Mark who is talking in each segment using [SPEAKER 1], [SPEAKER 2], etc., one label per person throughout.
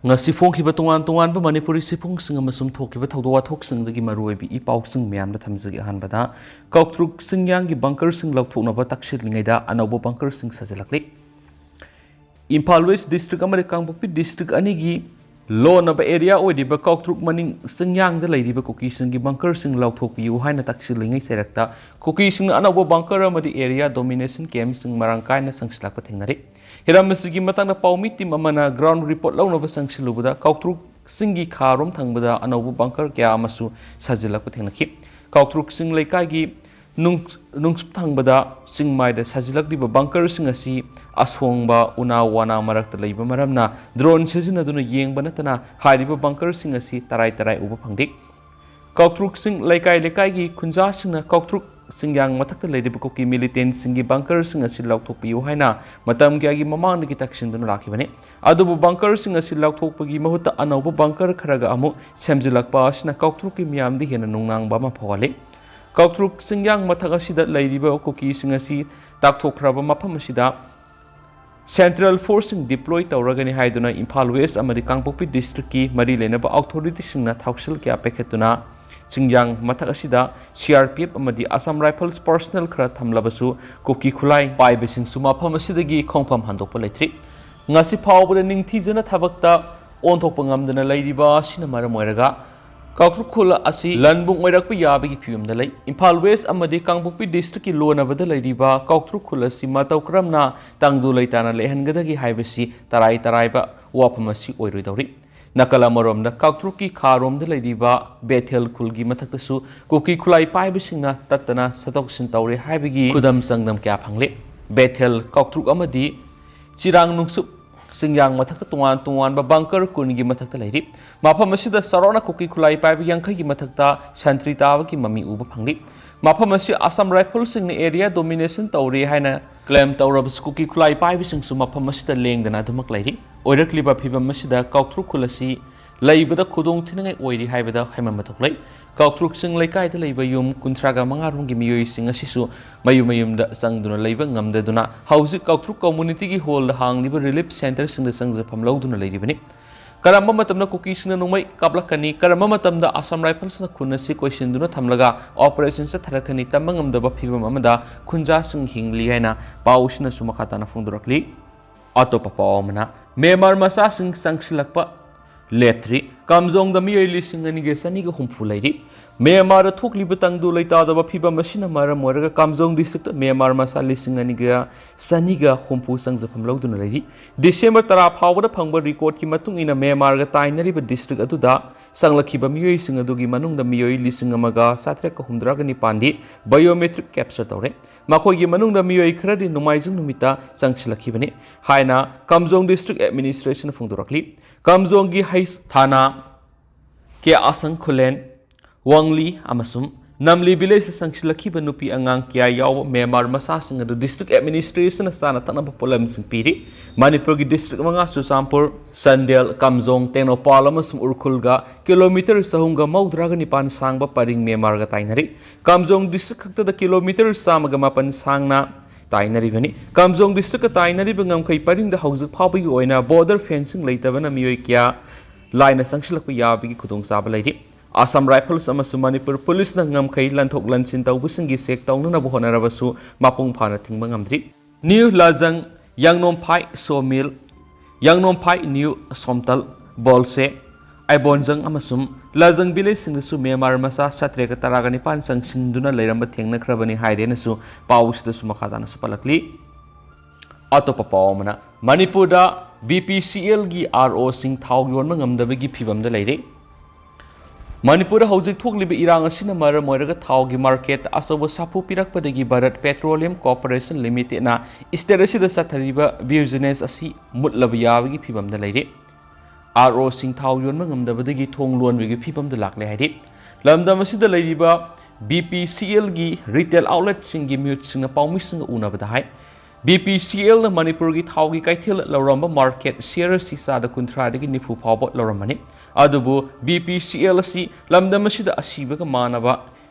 [SPEAKER 1] ngasi phongkhiba tongan tongan ba manipuri sipungsing amasum thokhiba thawdo wathoksingdagi maruibi i pausing miyamda thamjagi hanbada kautruk singyang gi bunker sing lauthoknaba takshillingaida anaubo bunker sing sajalakli Imphal West district amari Kangpokpi district anigi loan of area oidiba kautruk maning singyang da leidiba Kuki sing gi bunker sing lauthokpi haina takshillingai serakta Kuki sing anaubo bunker amadi area domination camp sing marangkaina sangslakpa thengnari Hiramasi matang paumi tim amana ground report lau nova sangsilubuda kautruk singi kharom thangbada anobu bunker kya amasu sajilak pathengnaki kautruk sing lekai nungsup thangbada singmai da sajilak diba bunker sing asi asongba una wana marakta leiba maramna drone sejina duna yengba natana hariba bunker sing asi tarai tarai uba phangdik kautruk sing lekai gi khunja singna kautruk singyang mathakta leidiba Kuki militant singi bunker sing asi lauthokpiu haina matam gyagi mamang gi takshin dun rakhibane adubu bunker sing asi lauthokpagi mahuta anauba bunker kharaga amu semjilakpa asina kautruk ki miyamdi hena nungnang ba ma phawale kautruk singyang mathak asida leidiba Kuki sing asi takthokraba mafam asida Central Forcing deploy tawragani haiduna Imphal West amadi Kangpokpi district ki mari lenaba authority singna thawsil kya pekhetuna Singyang mathak asida CRPF amadi Assam Rifles personnel khara thamlabasu Kuki khulai paibesing suma pham asidagi khongpham handokpa leithri ngasi phawbada ningthijana thabakta onthokpa ngamdana leiriba sina maram oiraga kautruk khula asi lanbung oirakpa yabagi phiyumda lei Imphal West amadi Kangpokpi district ki lonabada leiriba kautruk khula si matawkramna tangdu leitana lehangadagi haibasi tarai taraiba wafam asi oiroidawri Nakala maromda kautruk ki kharom da leidiba Bethel khulgi mathaktasu Kuki khulai paibisingna tatana satoksin tawre haibigi kudam sangdam kya phangle Bethel kautruk amadi chirang nungsup singyang mathakta tungan ba bunker kungi mathakta leiri mafam asida sarona Kuki khulai paibi yangkhai gi mathakta santri tawa ki mami uba phangli mafam asi Assam Rifles sing area domination tawre haina claim tawrabs Kuki khulai paibising su mafam asida lengdana dhumak leiri oirakliba phibam asida kautruk khulasi leibada khudong thinangai oiri haibada haimam mathoklai kautruk sing leikai da leiba yum kuntraga mangarung gi miyoi sing asisu mayum da sangduna leiba ngamdaduna hausi kautruk community gi hall da hangliba relief center sing da sangja phamlauduna leiribani karamba matamna Kuki sing nungmai kablakani karamba matamda Assam Rifles na khunasi question duna thamlaga operation sa tharakani tamangam da phibam amada khunja sing hingli haina pausna sumakata na phungdurakli atopa pawmana Myanmar masa sing sangsilakpa leptri kamjong da miyoi lising ani ge sani ga humfu leiri Myanmar thokli batangdu leita da phiba masina maram oraga kamjong district Myanmar masa lising ani ga sani ga humfu sangjapam lauduna leiri December 10 phawda phangba record ki matung ina Myanmar ga tainari ba district atuda sanglakhiba miyoi sing adugi manung da miyoi lising amaga 7 ga ni pandi biometric capture tawre Makogi manung da miyoi khradi numaijung numita sangsilakibani haina Kamjong district administration phungdurakli Kamjong gi hais thana ke asang khulen wangli amasum namli village sangsilakhiba nupi angang kya yaw Myanmar masa sing adu district administration sana tanaba polam sing piri Manipur gi district manga Susampur Sandel Kamjong Tenopal amasum urkhulga kilometer sahunga maudraga nipan sangba paring Myanmar ga tainari Kamjong district khakta da kilometer samaga mapan sangna tainari bani Kamjong district ka tainari bangam kai paring da haujuk phawbi oina border fencing leitabana miyoi kya line sangsilakpa yabi gi khudong saba leiri Assam Rifles amasum Manipur police na ngamkai lanthok lanchin tawbusingi sek tawnana bu honarabasu mapung phana thingba ngamdri New Lajang Yangnom Phai Sawmill Yangnom Phai New Somtal Bolse Aibonjang amasum Lajang village singsu Myanmar masa 7 ga taragani pan sangsinduna leiramba thengna khrabani hairenasu pausda su makhatana su palakli atopa pawmana Manipur da BPCL gi RO sing thau yon ngamdabagi phibam da leire Manipur hauzik thokliba irang asina maram oiraga thaugi market asoba sapu pirakpadagi Bharat Petroleum Corporation Limited na state asida sathariba business asi mutlaba yabagi phibam da leire RO sing thau yonma ngamdabadagi thong lonwigi phibam da lakle hairi lamdam asida leiriba BPCL gi retail outlet singi mute singna paumi singa unabada hai BPCL na Manipur gi thaugi kaithil lawramba market share sisa da kunthra dagi nifu phawba lawramani adubu BPCL asi lamdam asida asibaga manaba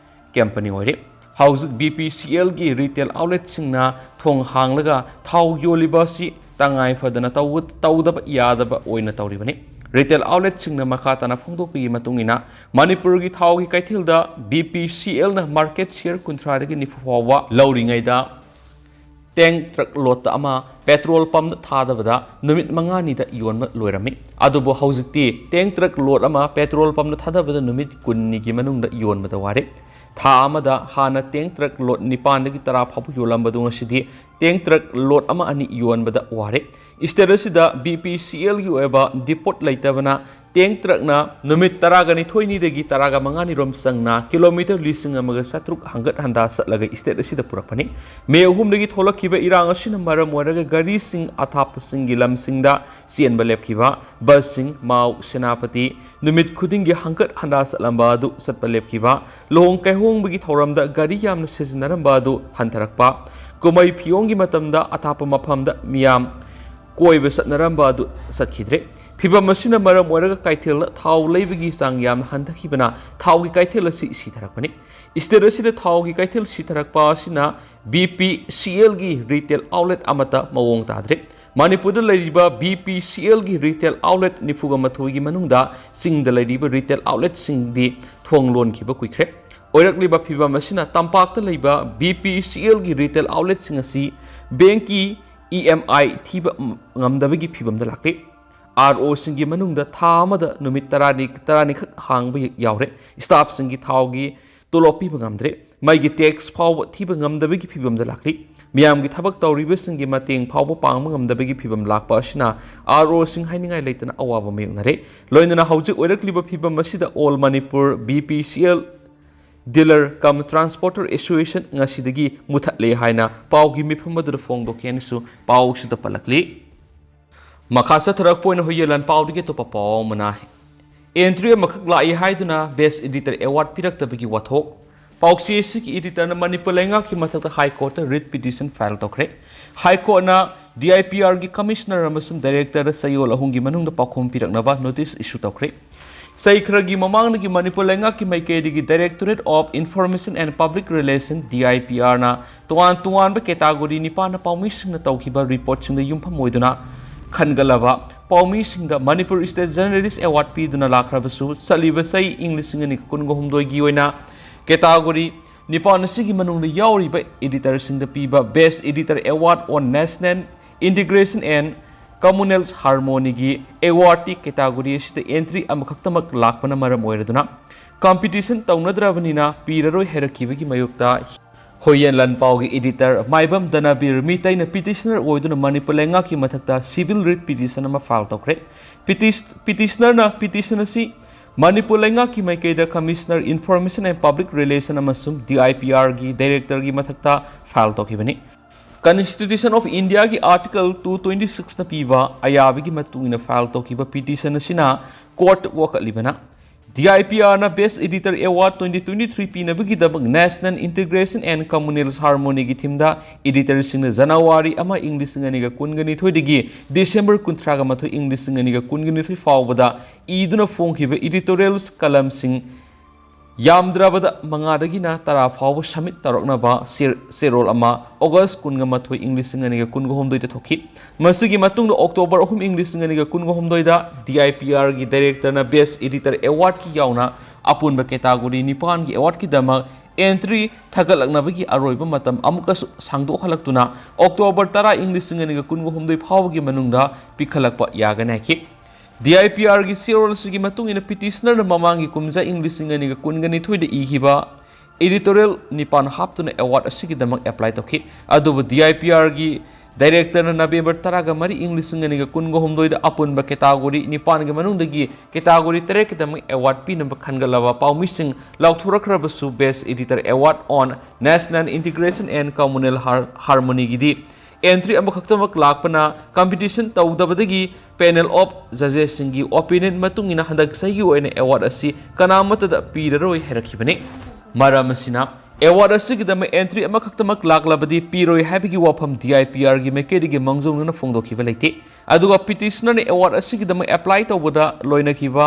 [SPEAKER 1] company oire house BPCL gi retail outlet singna thong hanglaga thau yoliba si tangai fadana tawdaba yadaba oina tawribani retail ꯑꯥꯎꯠꯂꯦꯠꯁꯤꯡꯅ ꯃꯈꯥ ꯇꯥꯅ ꯐꯣꯡꯗꯣꯛꯄꯒꯤ ꯃꯇꯨꯡꯏꯟꯅ ꯃꯅꯤꯄꯨꯔꯒꯤ ꯊꯥꯎꯒꯤ ꯀꯩꯊꯦꯜꯗ BPCLꯅ market share 30ꯗꯒꯤ 90 ꯐꯥꯎꯕ ꯂꯧꯔꯤꯉꯩꯗ ꯇꯦꯡ truck ꯂꯣꯠ ꯑꯃ ꯄꯦꯇ꯭ꯔꯣꯜ ꯄꯝꯗ ꯊꯥꯗꯕꯗ ꯅꯨꯃꯤꯠ 5ꯅꯤꯗ ꯌꯣꯟꯕ ꯂꯣꯏꯔꯝꯃꯤ ꯑꯗꯨꯕꯨ ꯍꯧꯖꯤꯛꯇꯤ ꯇꯦꯡ ꯇ꯭ꯔꯛ ꯂꯣꯠ ꯑꯃ ꯄꯦꯇ꯭ꯔꯣꯜ ꯄꯝꯗ ꯊꯥꯗꯕꯗ ꯅꯨꯃꯤꯠ 10ꯅꯤꯒꯤ ꯃꯅꯨꯡꯗ ꯌꯣꯟꯕꯗ ꯋꯥꯔꯦ ꯊꯥ ꯑꯃꯗ ꯍꯥꯟꯅ ꯇꯦꯡ ꯇ꯭ꯔꯛ ꯂꯣꯠ 9ꯗꯒꯤ 10 ꯐꯥꯎꯕ ꯌꯣꯜꯂꯝꯕꯗꯨ ꯉꯁꯤꯗꯤ ꯇꯦꯡ ꯇ꯭ꯔꯛ ꯂꯣꯠ ꯑꯃ ꯑꯅꯤ ꯌꯣꯟꯕꯗ ꯋꯥꯔꯦ ꯏꯁꯇꯦꯠ ꯑꯁꯤꯗ BPCLꯒꯤ ꯑꯣꯏꯕ ꯗꯤꯄꯣꯠ ꯂꯩꯇꯕꯅ ꯇꯦꯡ ꯇ꯭ꯔꯛꯅ ꯅꯨꯃꯤꯠ 12ꯗꯒꯤ 15ꯔꯣꯝ ꯆꯪꯅ ꯀꯤꯂꯣꯃꯤꯇꯔ 1,700 ꯍꯪꯒꯠ ꯍꯟꯗꯥ ꯆꯠꯂꯒ ꯏꯁꯇꯦꯠ ꯑꯁꯤꯗ ꯄꯨꯔꯛꯄꯅꯤ ꯃꯦ 3ꯗꯒꯤ ꯊꯣꯛꯂꯛꯈꯤꯕ ꯏꯔꯥꯡ ꯑꯁꯤꯅ ꯃꯔꯝ ꯑꯣꯏꯔꯒ ꯒꯥꯔꯤꯁꯤꯡ ꯑꯊꯥꯞꯄꯁꯤꯡꯒꯤ ꯂꯝꯁꯤꯡꯗ ꯆꯦꯟꯕ ꯂꯦꯞꯈꯤꯕ ꯕꯁꯁꯤꯡ ꯃꯥꯎ ꯁꯦꯅꯥꯄꯇꯤ ꯅꯨꯃꯤꯠ ꯈꯨꯗꯤꯡꯒꯤ ꯍꯪꯒꯠ ꯍꯟꯗꯥ ꯆꯠꯂꯝꯕ ꯑꯗꯨ ꯆꯠꯄ ꯂꯦꯞꯈꯤꯕ ꯂꯨꯍꯣꯡ ꯀꯩꯍꯣꯡꯕꯒꯤ ꯊꯧꯔꯝꯗ ꯒꯥꯔꯤ ꯌꯥꯝꯅ ꯁꯤꯖꯤꯟꯅꯔꯝꯕ ꯑꯗꯨ ꯍꯟꯊꯔꯛꯄ ꯀꯨꯝꯍꯩ ꯐꯤꯌꯣꯡꯒꯤ ꯃꯇꯝꯗ ꯑꯊꯥꯞꯄ ꯃꯐꯝꯗ ꯃꯤꯌꯥꯝ ꯀꯣꯏꯕ ꯆꯠꯅꯔꯝꯕ ꯑꯗꯨ ꯆꯠꯈꯤꯗ꯭ꯔꯦ ꯐꯤꯕꯝ ꯑꯁꯤꯅ ꯃꯔꯝ ꯑꯣꯏꯔꯒ ꯀꯩꯊꯦꯜꯗ ꯊꯥꯎ ꯂꯩꯕꯒꯤ ꯆꯥꯡ ꯌꯥꯝꯅ ꯍꯟꯊꯈꯤꯕꯅ ꯊꯥꯎꯒꯤ ꯀꯩꯊꯦꯜ ꯑꯁꯤ ꯁꯤꯊꯔꯛꯄꯅꯤ ꯏꯁꯇꯦꯠ ꯑꯁꯤꯗ ꯊꯥꯎꯒꯤ ꯀꯩꯊꯦꯜ ꯁꯤꯊꯔꯛꯄ ꯑꯁꯤꯅ BPCLꯒꯤ ꯔꯤꯇꯦꯜ ꯑꯥꯎꯠꯂꯦꯠ ꯑꯃꯠꯇ ꯃꯑꯣꯡ ꯇꯥꯗ꯭ꯔꯦ ꯃꯅꯤꯄꯨꯔꯗ ꯂꯩꯔꯤꯕ BPCLꯒꯤ ꯔꯤꯇꯦꯜ ꯑꯥꯎꯠꯂꯦꯠ 92ꯒꯤ ꯃꯅꯨꯡꯗ ꯆꯤꯡꯗ ꯂꯩꯔꯤꯕ ꯔꯤꯇꯦꯜ ꯑꯥꯎꯠꯂꯦꯠꯁꯤꯡꯗꯤ ꯊꯣꯡ ꯂꯣꯟꯈꯤꯕ ꯀꯨꯏꯈ꯭ꯔꯦ ꯑꯣꯏꯔꯛꯂꯤꯕ ꯐꯤꯕꯝ ꯑꯁꯤꯅ ꯇꯝꯄꯥꯛꯇ ꯂꯩꯕ BPCLꯒꯤ ꯔꯤꯇꯦꯜ ꯑꯥꯎꯠꯂꯦꯠꯁꯤꯡ ꯑꯁꯤ ꯕꯦꯡꯀꯤ EMI ꯊꯤꯕ ꯉꯝꯗꯕꯒꯤ ꯐꯤꯕꯝꯗ ꯂꯥꯛꯂꯤ ROꯁꯤꯡꯒꯤ ꯃꯅꯨꯡꯗ ꯊꯥ ꯑꯃꯗ ꯅꯨꯃꯤꯠ 10ꯈꯛ ꯍꯥꯡꯕ ꯌꯥꯎꯔꯦ ꯁ꯭ꯇꯥꯐꯁꯤꯡꯒꯤ ꯊꯥꯎꯒꯤ ꯇꯣꯂꯣꯞ ꯄꯤꯕ ꯉꯝꯗ꯭ꯔꯦ ꯃꯩꯒꯤ ꯇꯦꯛꯁ ꯐꯥꯎꯕ ꯊꯤꯕ ꯉꯝꯗꯕꯒꯤ ꯐꯤꯕꯝꯗ ꯂꯥꯛꯂꯤ ꯃꯤꯌꯥꯝꯒꯤ ꯊꯕꯛ ꯇꯧꯔꯤꯕꯁꯤꯡꯒꯤ ꯃꯇꯦꯡ ꯐꯥꯎꯕ ꯄꯥꯡꯕꯉꯝꯗꯕꯒꯤ ꯐꯤꯕꯝ ꯂꯥꯛꯄ ꯑꯁꯤꯅ ROꯁꯤꯡ ꯍꯥꯏꯅꯤꯡꯉꯥꯏ ꯂꯩꯇꯅ ꯑꯋꯥꯕ ꯃꯥꯌꯣꯛꯅꯔꯦ ꯂꯣꯏꯅꯅ ꯍꯧꯖꯤꯛ ꯑꯣꯏꯔꯛꯂꯤꯕ ꯐꯤꯕꯝ ꯑꯁꯤꯗ ꯑꯣꯜ ꯃꯅꯤꯄꯨꯔ BPCL ꯗꯤꯂꯔ ꯀꯝ ꯇ꯭ꯔꯥꯟꯁꯄꯣꯔꯇꯔ ꯑꯦꯁꯣꯁꯤꯌꯦꯁꯟ ꯉꯁꯤꯗꯒꯤ ꯃꯨꯊꯠꯂꯦ ꯍꯥꯏꯅ ꯄꯥꯎꯒꯤ ꯃꯤꯐꯝ ꯑꯗꯨꯗ ꯐꯣꯡꯗꯣꯛꯀꯦꯅꯁꯨ ꯄꯥꯎꯁꯤꯗ ꯄꯜꯂꯛꯂꯤ ꯃꯈꯥ ꯆꯠꯊꯔꯛꯄ ꯑꯣꯏꯅ ꯍꯨꯏꯌꯦꯟꯂꯥꯟ ꯄꯥꯎꯗꯒꯤ ꯑꯇꯣꯞꯄ ꯄꯥꯎ ꯑꯃꯅ ꯑꯦꯟꯇ꯭ꯔꯤ ꯑꯃꯈꯛ ꯂꯥꯛꯏ ꯍꯥꯏꯗꯨꯅ ꯕꯦꯁ ꯏꯗꯤꯇꯔ ꯑꯦꯋꯥꯔꯗ ꯄꯤꯔꯛꯇꯕꯒꯤ ꯋꯥꯊꯣꯛ ꯄꯥꯎꯆꯦ ꯑꯁꯤꯒꯤ ꯏꯗꯤꯇꯔꯅ ꯃꯅꯤꯄꯨꯔ ꯂꯩꯉꯥꯛꯀꯤ ꯃꯊꯛꯇ ꯍꯥꯏ ꯀꯣꯔꯠꯇ ꯔꯤꯠ ꯄꯤꯇꯤꯁꯟ ꯐꯥꯏꯜ ꯇꯧꯈ꯭ꯔꯦ ꯍꯥꯏ ꯀꯣꯔꯠꯅ DIPRꯒꯤ ꯀꯃꯤꯁꯅꯔ ꯑꯃꯁꯨꯡ ꯗꯥꯏꯔꯦꯛꯇꯔꯗ ꯆꯌꯣꯜ 2ꯒꯤ ꯃꯅꯨꯡꯗ ꯄꯥꯎꯈꯨꯝ ꯄꯤꯔꯛꯅꯕ ꯅꯣꯇꯤꯁ ꯏꯁꯨ ꯇꯧꯈ꯭ꯔꯦ ꯆꯍꯤ ꯈꯔꯒꯤ ꯃꯃꯥꯡꯗꯒꯤ ꯃꯅꯤꯄꯨꯔ ꯂꯩꯉꯥꯛꯀꯤ ꯃꯥꯏꯀꯩꯗꯒꯤ directorate of information and public relations DIPRꯅ ꯇꯣꯉꯥꯟꯕ ꯀꯦꯇꯥꯒꯣꯔꯤ 9ꯅ ꯄꯥꯎꯃꯤꯁꯤꯡꯅ ꯇꯧꯈꯤꯕ ꯔꯤꯄꯣꯔꯠꯁꯤꯡꯗ ꯌꯨꯝꯐꯝ ꯑꯣꯏꯗꯨꯅ ꯈꯟꯒꯠꯂꯕ ꯄꯥꯎꯃꯤꯁꯤꯡꯗ ꯃꯅꯤꯄꯨꯔ ꯁ꯭ꯇꯦꯠ ꯖꯔꯅꯦꯂꯤꯁ ꯑꯦꯋꯥꯔꯗ ꯄꯤꯗꯨꯅ ꯂꯥꯛꯈ꯭ꯔꯕꯁꯨ ꯆꯠꯂꯤꯕ ꯆꯍꯤ 2018ꯒꯤ ꯑꯣꯏꯅ ꯀꯦꯇꯥꯒꯣꯔꯤ 9 ꯑꯁꯤꯒꯤ ꯃꯅꯨꯡꯗ ꯌꯥꯎꯔꯤꯕ ꯏꯗꯤꯇꯔꯁꯤꯡꯗ ꯄꯤꯕ ꯕꯦꯁ editor award on national integration and communal ꯍꯥꯔꯃꯣꯅꯤꯒꯤ ꯑꯦꯋꯥꯔꯗꯀꯤ category ꯑꯁꯤꯗ ꯑꯦꯟꯇ꯭ꯔꯤ ꯑꯃꯈꯛꯇꯃꯛ ꯂꯥꯛꯄꯅ ꯃꯔꯝ ꯑꯣꯏꯔꯗꯨꯅ ꯀꯝꯄꯤꯇꯤꯁꯟ ꯇꯧꯅꯗ꯭ꯔꯕꯅꯤꯅ ꯄꯤꯔꯔꯣꯏ ꯍꯥꯏꯔꯛꯈꯤꯕꯒꯤ ꯃꯥꯌꯣꯛꯇ ꯍꯨꯏꯌꯦꯟꯂꯥꯟ ꯄꯥꯎꯒꯤ ꯏꯗꯤꯇꯔ ꯃꯥꯏꯕꯝ ꯗꯅꯕꯤꯔ ꯃꯤꯇꯩꯅ ꯄꯤꯇꯤꯁꯅꯔ ꯑꯣꯏꯗꯨꯅ ꯃꯅꯤꯄꯨꯔ ꯂꯩꯉꯥꯛꯀꯤ ꯃꯊꯛꯇ ꯁꯤꯚꯤꯜ ꯔꯤꯠ ꯄꯤꯇꯤꯁꯟ ꯑꯃ ꯐꯥꯏꯜ ꯇꯧꯈ꯭ꯔꯦ ꯄꯤꯇꯤꯁꯅꯔꯅ ꯄꯤꯇꯤꯁꯟ ꯑꯁꯤ ꯃꯅꯤꯄꯨꯔ ꯂꯩꯉꯥꯛꯀꯤ ꯃꯥꯏꯀꯩꯗ commissioner information and public relation ꯑꯃꯁꯨꯡ DIPRꯒꯤ ꯗꯥꯏꯔꯦꯛꯇꯔꯒꯤ ꯃꯊꯛꯇ ꯐꯥꯏꯜ ꯇꯧꯈꯤꯕꯅꯤ ꯀꯟꯁꯇꯤꯇ꯭ꯌꯨꯁꯟ ꯑꯣꯐ ꯏꯟꯗꯤꯌꯥꯒꯤ ꯑꯥꯔꯇꯤꯀꯜ 226ꯅ ꯄꯤꯕ ꯑꯌꯥꯕꯒꯤ ꯃꯇꯨꯡꯏꯟꯅ ꯐꯥꯏꯜ ꯇꯧꯈꯤꯕ ꯄꯤꯇꯤꯁꯟ ꯑꯁꯤꯅ ꯀꯣꯔꯠ ꯋꯥꯀꯠꯂꯤꯕꯅ DIPRꯅ ꯕꯦꯁ ꯏꯗꯤꯇꯔ ꯑꯦꯋꯥꯔꯗ 2023 ꯄꯤꯅꯕꯒꯤꯗꯃꯛ ꯅꯦꯁꯅꯦꯜ ꯏꯟꯇꯤꯒ꯭ꯔꯦꯁꯟ ꯑꯦꯟड ꯀꯝꯃꯨꯅꯦꯜ ꯍꯥꯔꯃꯣꯅꯤꯒꯤ ꯊꯤꯝꯗ ꯏꯗꯤꯇꯔꯁꯤꯡꯅ ꯖꯅꯋꯥꯔꯤ 1, 2022ꯗꯒꯤ ꯗꯤꯁꯦꯝꯕꯔ 31, 2022 ꯐꯥꯎꯕꯗ ꯏꯗꯨꯅ ꯐꯣꯡꯈꯤꯕ ꯏꯗꯤꯇꯣꯔꯤꯌꯦꯜꯁ ꯀꯂꯝꯁꯤꯡ ꯌꯥꯝꯗ꯭ꯔꯕꯗ 5ꯗꯒꯤꯅ 10 ꯐꯥꯎꯕ ꯁꯕꯃꯤꯠ ꯇꯧꯔꯛꯅꯕ ꯆꯦꯔꯣꯜ ꯑꯃ ꯑꯣꯒꯁꯠ 21, 2023ꯗ ꯊꯣꯛꯈꯤ ꯃꯁꯤꯒꯤ ꯃꯇꯨꯡꯗ ꯑꯣꯛꯇꯣꯕꯔ 3, 2023ꯗ DIPRꯒꯤ ꯗꯥꯏꯔꯦꯛꯇꯔꯅ ꯕꯦꯁ ꯏꯗꯤꯇꯔ ꯑꯦꯋꯥꯔꯗꯀꯤ ꯌꯥꯎꯅ ꯑꯄꯨꯟꯕ ꯀꯦꯇꯥꯒꯣꯔꯤ 9ꯒꯤ ꯑꯦꯋꯥꯔꯗꯀꯤꯗꯃꯛ ꯑꯦꯟꯇ꯭री ꯊꯥꯒꯠꯂꯛꯅꯕꯒꯤ ꯑꯔꯣꯏꯕ ꯃꯇꯝ ꯑꯃꯨꯛꯀꯁꯨ ꯁꯥꯡꯗꯣꯛꯍꯜꯂꯛꯇꯨꯅ ꯑꯣꯛꯇꯣꯕꯔ 10, 2023 ꯐꯥꯎꯕꯒꯤ ꯃꯅꯨꯡꯗ ꯄꯤꯈꯠꯂꯛꯄ ꯌꯥꯒꯅꯤ ꯍꯥꯏꯈꯤ DIPRꯒꯤ ꯆꯦꯔꯣꯜꯁꯤꯒꯤ ꯃꯇꯨꯡꯏꯟꯅ ꯄꯤꯇꯤꯁꯅꯔꯅ ꯃꯃꯥꯡꯒꯤ ꯀꯨꯝꯖꯥ 2022ꯗ ꯏꯈꯤꯕ एडिटोरियल 9 हाप्तुना अवार्ड असिगिदमक अप्लाई तौखि अदुबु DIPR गी डायरेक्टर नवेंबर 13 2019 अपुनब कैटागोरी 9 गी मनुंगदगी कैटागोरी 3 किदमक अवार्ड पीनब खनगलबा पाउमिसिंग लाउथुरखरबसु best editor award on national integration and communal harmony गिदी एंट्री अमखक्तमक लाकपना कंपटीशन तौदबदगी पैनल ऑफ जजेस सिंगी ओपिनियन मतुंगिना हंदक सही ओइने अवार्ड असि कनामतदा पीररोय हेरखिबने मरमसिना अवार्ड असिगिदम एंट्री अमखक्तमक लाकलबदी पीरोय हाबिगी वाफम DIPR गी मेकेडिगी मंगजोंगना फोंदोखिबा लेते अदुगा पिटिशनर ने अवार्ड असिगिदम अप्लाई तौबदा लोइनखिबा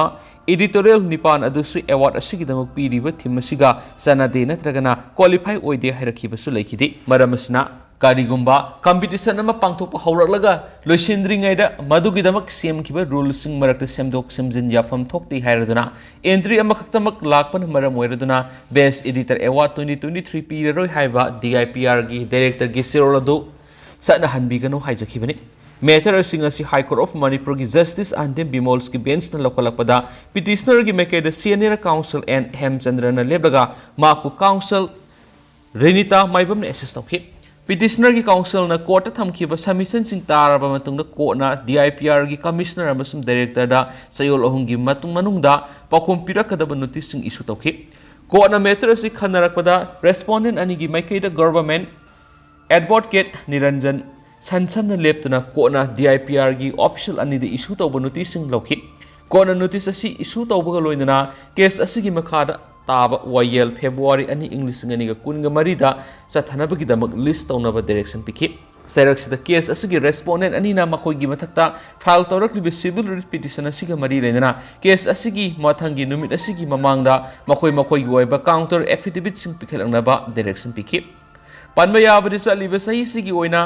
[SPEAKER 1] एडिटोरियल 9 अदुसु अवार्ड असिगिदम पीरिबा थीम असिगा सनादे नत्रगना क्वालिफाई ओइदे हैरखिबसु लेखिदे मरमसिना ꯀꯔꯤꯒꯨꯝꯕ ꯀꯝꯄꯤꯇꯤꯁꯟ ꯑꯃ ꯄꯥꯡꯊꯣꯛꯄ ꯍꯧꯔꯛꯂꯒ ꯂꯣꯏꯁꯤꯟꯗ꯭ꯔꯤꯉꯩꯗ ꯃꯗꯨꯒꯤꯗꯃꯛ ꯁꯦꯝꯈꯤꯕ ꯔꯨꯜꯁꯤꯡ ꯃꯔꯛꯇ ꯁꯦꯝꯗꯣꯛ ꯁꯦꯝꯖꯤꯟ ꯌꯥꯐꯝ ꯊꯣꯛꯇꯦ ꯍꯥꯏꯔꯗꯨꯅ ꯑꯦꯟꯇ꯭ꯔꯤ ꯑꯃꯈꯛꯇꯃꯛ ꯂꯥꯛꯄꯅ ꯃꯔꯝ ꯑꯣꯏꯔꯗꯨꯅ ꯕꯦꯁ एडिटर एवार्ड 2023 पीररोय हाइबा DIPR गी डायरेक्टर गी सिरोल अदु सत्नहनबिगनो हाइजखिबनि मैटर सिंग असि हाई कोर्ट ऑफ मणिपुर की जस्टिस आंदेम बिमोल्स की बेंच न लौकलकपदा पिटिशनर की मेकेद सीनियर काउंसिल एन हेमचंद्र न लेबगा माकु काउंसिल रेनिता माइबम ने एसेस तौखि पिटिशनर की काउंसिल न कोर्ट थमखिबा सबमिशन सिंग तारबा मतुंग कोर्ट न DIPR की कमिश्नर अमसुम डायरेक्टर दा सयोल अहुंगी मतुंग मनुंगदा पाखुम पिरकदब नोटिस सिंग इशू तौखि कोर्ट न मैटर असि खनरकपदा रेस्पोंडेंट अनि की मेकेद गवर्नमेंट एडवोकेट निरंजन संसमन लेप्तुना कोर्ट न DIPR की ऑफिशियल अनि the issue तौब notice Singh लौखि court न नोटिस असि इशू तौबगा लोइनना केस असि की मखादा ताब वायल फेब्रुवारी अनि English ngani kunga marida chathanabagi damak list tawnaba direction pikhi Serakshida case asigi respondent ani na makhoi gi mathakta file tawrakli civil petition asiga mari lenana case asigi mathangi numit asigi mamangda makhoi gi oiba counter affidavit sing pikhelangnaba direction pikhi panba yabadi saliba sahi sigi oina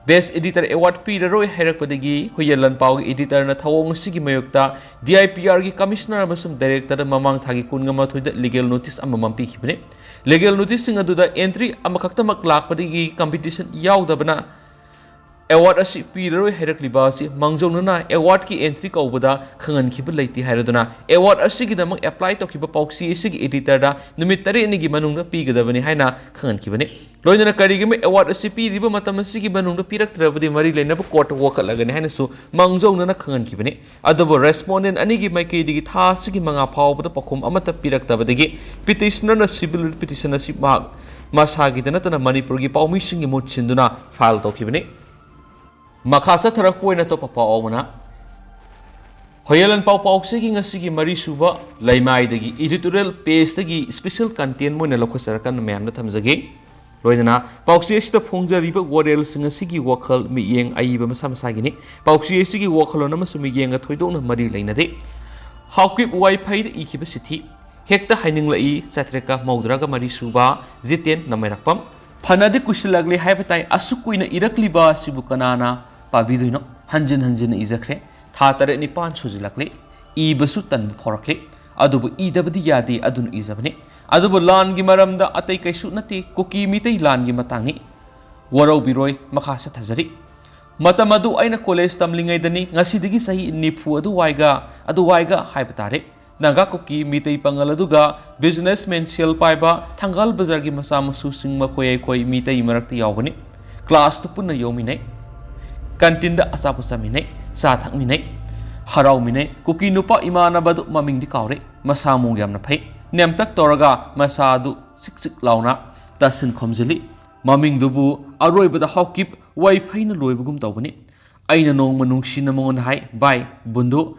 [SPEAKER 1] Best Editor Award Piraroi Herakpadagi, Huyalan Pau Editor na Thawong Sigi Mayukta, DIPR की Commissioner अमसुम Director Mamang Thagi Kungama to the legal notice amamam pikibne. Legal notice singa do the entry amakaktamak lakpadagi competition yaudabana. Award asi Piraroi Heraklibasi, Mangjonuna, award ki entry kaubada, Kangan Kibalati Haradona. Award asigi the monk apply to keep a poxy sig editor da, Numitari and Gimanunga Pigadavani Haina, Kangan Kibane. Loina Karigame award a CP river matamasiki banunda pirak travadi mari lena court walk lagan hanasu mangzong na kangan kibane adabo respondent anigi maiki digi thasigi manga phawbada pakhum amata pirak tabadagi petitioner na civil petition asi mag masagi danatana manipur gi pawmi singi mut sinduna file tokibane makhasa tharak poina to papaawna Hoyalan Pau Pauxigi ngasigi mari suba laimai dagi editorial page dagi special content mo na lokosarakan mayam na thamjage Loina, Pauxi is the Fungja River Warrior Singasi Wakal me yang Aiba Samsagini, Pauxi Sigi Wakalonama me yang a Toidona Mari Lena de. Haokip Vaiphei the ekhiba Chithi, Hector Heiningla Satreka Maudraga Marisuba, Zitian Namerapam, Panade Kushilagli Habitai Asukuina Irakliba Sibukanana, Paviduno, Hanjin Izakre, Tatare Nipan Suzilakli, Ibasutan Korakli, Adubu Idabadi Yadi Adun Izabani. अदुब लान की मरम दा अतै कैसु नति cookie मितै लान की मतांगी वरौ बिरोय मखासा थजरी मतम अदु आइना college तमलिंगै दनी ngasiदगी सही निफु अदु वाइगा हाइब तारे नागा कुकी मितै पंगल अदुगा बिजनेसमैन सेल पाइबा थंगाल बाजार की मसा मसु सिंग मखोय खोय मितै मरक्ति यावगनी क्लास तो पुन्ना योमिनै कैंटीन दा असापु समिनै सा थकमिनै हराउमिनै कुकी नुपा इमानबदु ममिंगदि कावरे मसा मुंग यामना फै Nemtak Toraga, Masadu, Sik Launa, Tasin Komzili, Maming Dubu, Arroy but the Haokip, Vaiphei na Loibugum Tawani. Aina no Manung Shinamon Hai, Bai, Bundu,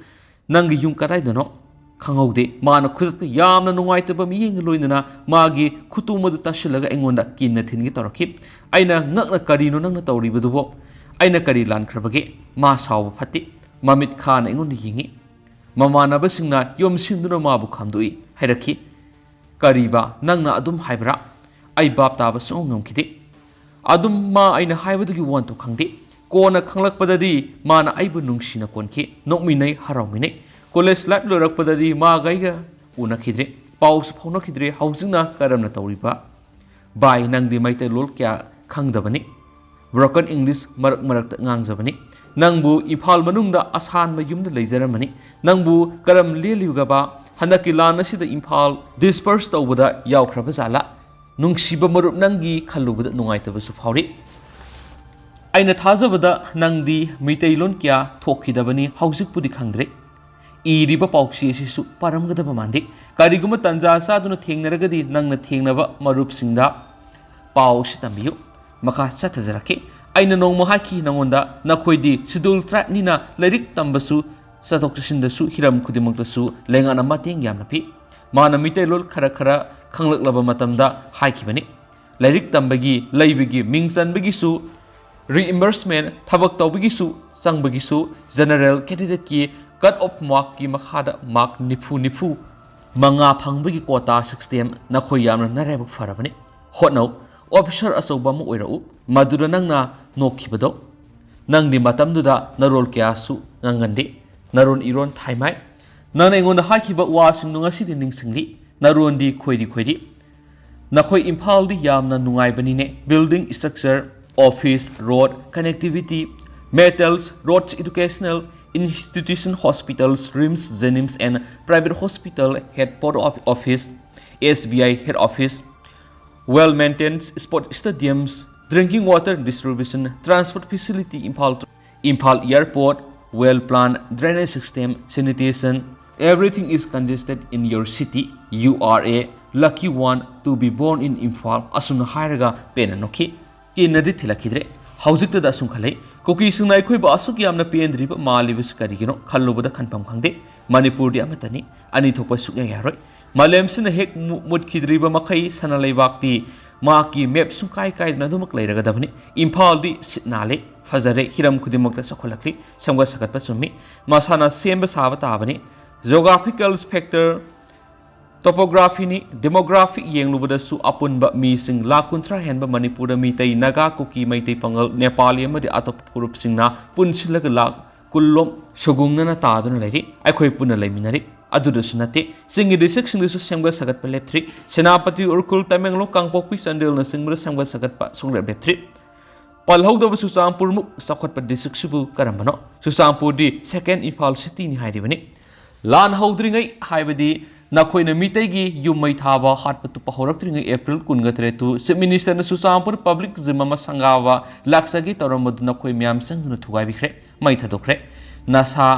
[SPEAKER 1] Nangi Yung Karaidano, Kangode, Mana Kut Yam no white of Ming Luina, Magi, Kutuma the Tashilaga Engonda, Kinatin Torakip, Aina Nagna Karino Nanatori Budubo, Aina Karilan Krabage, Masau Pati, Mamit Khan Engondi Yingi. Mamana Basingna, Yom Sinduna Mabu Kandui, Heraki, Kariba, Nangna Adum Hybra, I Babta Song Kiti. Adum Ma Aina Hyba you want to Kandi, Kona Kanglak Padadi, Mana Ibunung Shina Konki, Nomine Haramine, Koles Lat Lorak Padadi, Ma Gaiga, Una Kidre, Paus Ponokidre, Hausina Karamna Tauriba, By Nangdi Maite Lulkia Kangdavani, Broken English Marak Nangzavani, Nangbu Ipal Manunda Ashan Mayum the Lasermani, Nangbu Karam Liliugaba, Hanakilana si the Impal, dispersed over the Yaukrabazala, Nungshiba Marup Nangi, Kaluba Nungaitavas of Hori. Aina Tazavada Nangdi, Mitailunkia, Tokidabani, Hausik Pudikandre, Iriba Pauxi, Paramgadabamandi, Kariguma Tanza, Saduna Tingnagadi, Nangna Tingnava, Marup Sinda, Paush Tambu, Makasa Tazaraki. Aina no mohaki nangonda nakoidi sidul track nina lyric tambasu satok sindasu hiram kudimangtasu lengana mateng yamnapi mana mitailol khara khanglak laba matamda haikibani lyric tambagi laibigi mingchanbagi su reimbursement thabak tawbagi su sangbagi su general candidate ki cut off mark ki makhada mark nifu manga phangbagi quota system nakhoi yamna narabak farabani hotno officer अचौब अमा ओइरउ मदुदा नंगना नोखिबदो नंगदि मतमदुदा नरोल क्यासु ngangande naron iron thaimai nang engon hakiba wasing no ngasi din singli naron di khoidi nakhoi imphal di yamna nungai bani ne building structure office road connectivity metals roads educational institution hospitals rims zenims and private hospital headquarter office SBI head office well maintained sport stadiums drinking water distribution transport facility Imphal airport well planned drainage system sanitation everything is congested in your city you are a lucky one to be born in Imphal asuna hairaga pena nokhi kinadi thilakidre haujikta da asung khalai koki sungnai khoi ba asuk yamna pendri ba malibis karigino khallubada khanpam khangde manipur di amatani ani thopa sukya yaroi malem sina hek mutkidri ba makhai sanalai bakti ma ki map sungkai kai na dumak leiraga dabani Imphal di sitnale फजरे हिरम खुदिमक सखोलक्ली समगा सकत सुमी मसाना सेम साब ताबनी जोग्राफिकल फैक्टर टोपोग्राफी नि डेमोग्राफी येंगलुबदसु अपुनबा मीसिंग लाकुंथ्रा हेनबा मणिपुर मीतै नागा कुकी मैतै पंगल नेपाली अमदि अतोप पुरुप सिंगना पुनसिलग ला कुल्लोम सुगुंगना तादुन लैरि अखोय पुन लैमिनरि अदुदसु नते सिंगि डिस्ट्रिक्ट सिंगसु समगा सकत लेथ्री सेनापति उरकुल तमेंगलो कांगपोक्पी चंदेल न सिंगबा समगा सकत सुंगले लेथ्री पलहौदब सुचामपुर मुक सखोटप डिस्ट्रिक्ट सिबु करमबनो सुचामपुर दि सेकेंड इम्फाल सिटी नि हाइदिबनि लान हौद्रिङै हाइबदि नखोइन मितैगी युमै थाबा हाटपतु पहौरक्त्रिङै एप्रिल 23 तु चीफ मिनिस्टर न सुचामपुर पब्लिक जिम्मा संगावा लाक्सगी तोरमदु नखोइ म्याम संगनु थुगाबिख्रे मै थदोख्रे नसा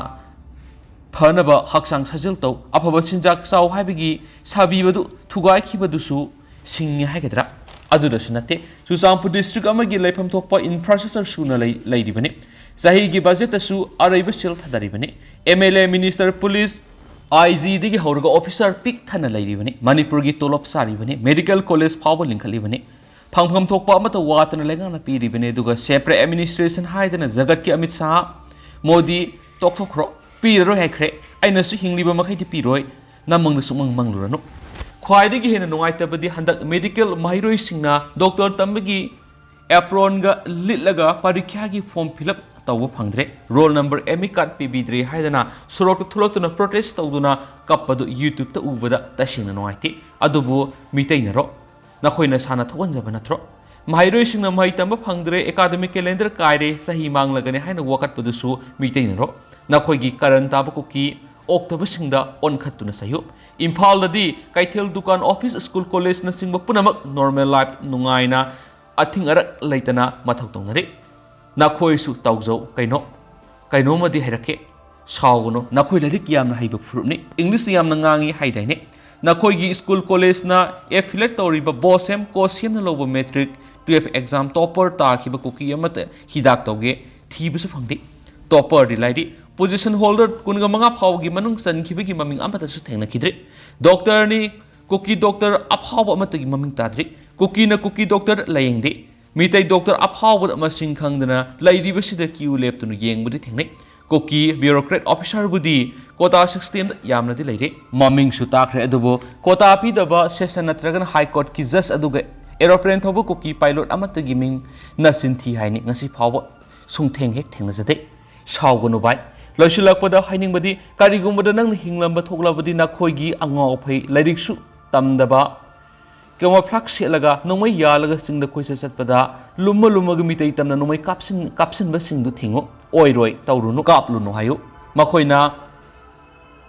[SPEAKER 1] फनब हक्सांग सजल तौ अफब सिंजाक चाउ हाइबगी साबिबदु थुगाइखिबदुसु सिंनि हाइगद्रा अदुदसु नते सुचामपुर डिस्ट्रिक्ट अमगी लैफम थोकपा इंफ्रास्ट्रक्चर सुना लैरिबने चाहीगी बजेटसु अरैब सेल थदरिबने एमएलए मिनिस्टर पुलिस आईजी दिगी हौरगा ऑफिसर पिक थना लैरिबने मणिपुर की तोलप सारिबने मेडिकल कॉलेज फाव लिंखलिबने फंगफम थोकपा अमत वातन लेगाना पीरिबने दुगा सेपरेट एडमिनिस्ट्रेशन हाइदना जगत की अमित शाह मोदी तोकथोखरो पीरो हाइख्रे आइनसु हिंगलिबा मखैदि पीरोय नमंगसु मंगलुरनो ख्वाइदगी हेन नुंगाइतबदि हंदक मेडिकल माहिरोइ सिंगना डॉक्टर तंबगी एप्रोनगा लिटलगा परीक्षा की फॉर्म फिलअप तौब फंगद्रे रोल नंबर एमी कार्ड पीबीद्रे हाइदना सुरोक थुलक्तुना प्रोटेस्ट तौदुना कप्पदु यूट्यूब त उबदा तसिंगना नुंगाइति अदुबु मितैनरो नखोइना साना थोगनजब नथ्रो माहिरोइ सिंगना माहि तंब फंगद्रे एकाडेमिक कैलेंडर कायरे सही मांगलगने हाइना वकटपदुसु मितैनरो नखोइगी करन ताब कुकी ओक्तबसिंगदा ओनखत्तुना सयु इम्फालदि कैथेल दुकान ऑफिस स्कूल कॉलेज न सिंग पुनमक नॉर्मल लाइफ नुंगाइना अथिंग अरक लैतना मथक तोंगरे नखोइसु तौजौ कैनो मदि हैरके सावगनो नखोइ लरिक यामना हाइब फुरुपनि इंग्लिश यामना ngangi हाइदाइने नखोइगी स्कूल कॉलेज ना एफिलेट तौरिबा बोसेम कोसियम न लोबो मैट्रिक 12 एग्जाम टॉपर ताखिबा कुकी अमत हिदाक तौगे थीबसु फंगदे टॉपर दिलाइदि पोजिशन होल्डर कुनगा मंगा फावगी मनुंग सनखिबगी ममिंग अमतसु थेंगनखिद्रे डॉक्टर नि कुकी डॉक्टर अफाव अमतगी ममिंग ताद्रे कुकी न कुकी डॉक्टर लयेंगदे मितै डॉक्टर अफाव मसिंग खंगदना लैरिबसिदा क्यू लेप्तुनु येंगबदि थेंगने कुकी ब्यूरोक्रेट ऑफिसर बुदी कोटा सिस्टम यामनदि लैरे ममिंग सु ताख्रे अदुबो कोटा पीदबा सेशन नत्रगन हाई कोर्ट की जज अदुगे एरोप्लेन थोबो कुकी पायलट अमतगी मिंग नसिनथि हाइनि ngasi फाव सुंथेंग हेक थेंगजदे सावगनु बाय लोइसिलकपदा हाइनिंगबदि कारिगुमबदा नंग हिंगलंब थोगलाबदि नखोइगी अंगावफै लाइरिकसु तमदबा केमा फ्लक्स सेलगा नोमै यालगा सिंग द कोइसे सतपदा लुम्मग मितै तमना नोमै कापसिन बसिंग दु थिंगो ओइरोय तौरुनु कापलुनु हायो मखोइना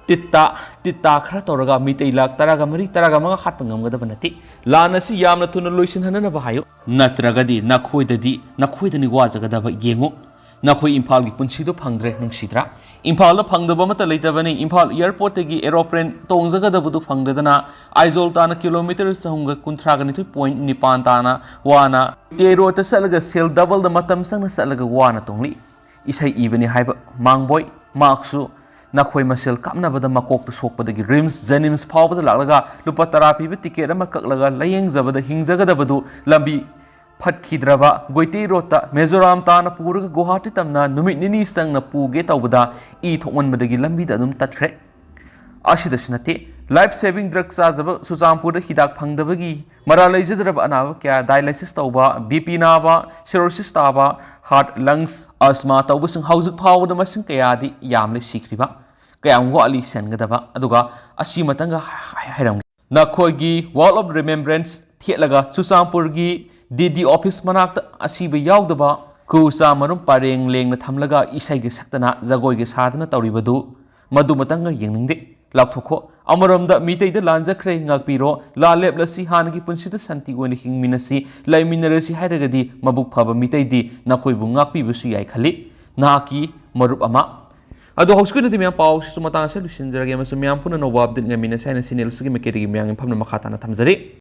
[SPEAKER 1] तित्ता खरा तौरगा मितै लाख तरागा मरी तरागा मंगा हाटप ngamgadaba nati लानसि यामना थुना लोइसिन हननबा हायो नत्रगदि नखोइदनि वाजगदबा येंगो नखोइ इम्फाल की पुंसीदो फंगद्रे नुंगसिद्रा इम्फाल फंगदब मत लेतबनि इम्फाल एयरपोर्ट तगी एरोप्लेन तोंजगदबदु फंगदना आइजोल ताना किलोमीटर सहंग 39.9 ताना वाना तेरो त सलगा सेल डबल द मतम संग सलगा वाना तोंगली इसै इबनि हाइब मांगबोय मार्क्सु नखोइ मसेल कामनबद मकोक त सोकपदगी रिम्स जेनिम्स फावबद लागलगा लुपा तरा पिबे टिकेट अमा ककलगा लयेंग जबद हिंजगदबदु लंबी फटखिद्रबा गोइते रोता मेजोराम ताना पुरग गुवाहाटी तमना नुमित निनी संगना पुगे तौबदा ई थोमनबदगी लंबीदा अदुम तत्खरे आसिदसु नते लाइफ सेविंग ड्रग चाजब चुचामपुर हिदाक फंगदबगी मरा लेजद्रब अनाब क्या डायलिसिस तौबा बीपी नाबा सिरोसिस ताबा हार्ट लंग्स अस्मा तौबसंग हौजुक फावद मसिंग कयादी यामले सिख्रिबा कयाम वाली सेनगदबा अदुगा असि मतंगा हैरम नखोगी वॉल ऑफ रिमेम्बरेंस थियलगा चुचामपुरगी डीडी ऑफिस मनाक्ता असिबे यावदबा कुचा मरुम पारेंग लेंग थमलगा इसाइगे सक्तना जगोइगे साधना तौरिबदु मदु मतंगा यंगनिंगदे लाथोखो अमरमदा मितैदा लांजख्रे ngakpiro la leplasi hangi punsida santi goina hingminasi laiminarasi hairagadi mabuk phaba mitaidi nakoibu ngakpibusu yai khali naki marup ama ado hauskuna di myam paw su matang se lusinjarage masum myam puna no wabdit ngamina saina sinel sugi mekeri myam phamna makhata na thamjari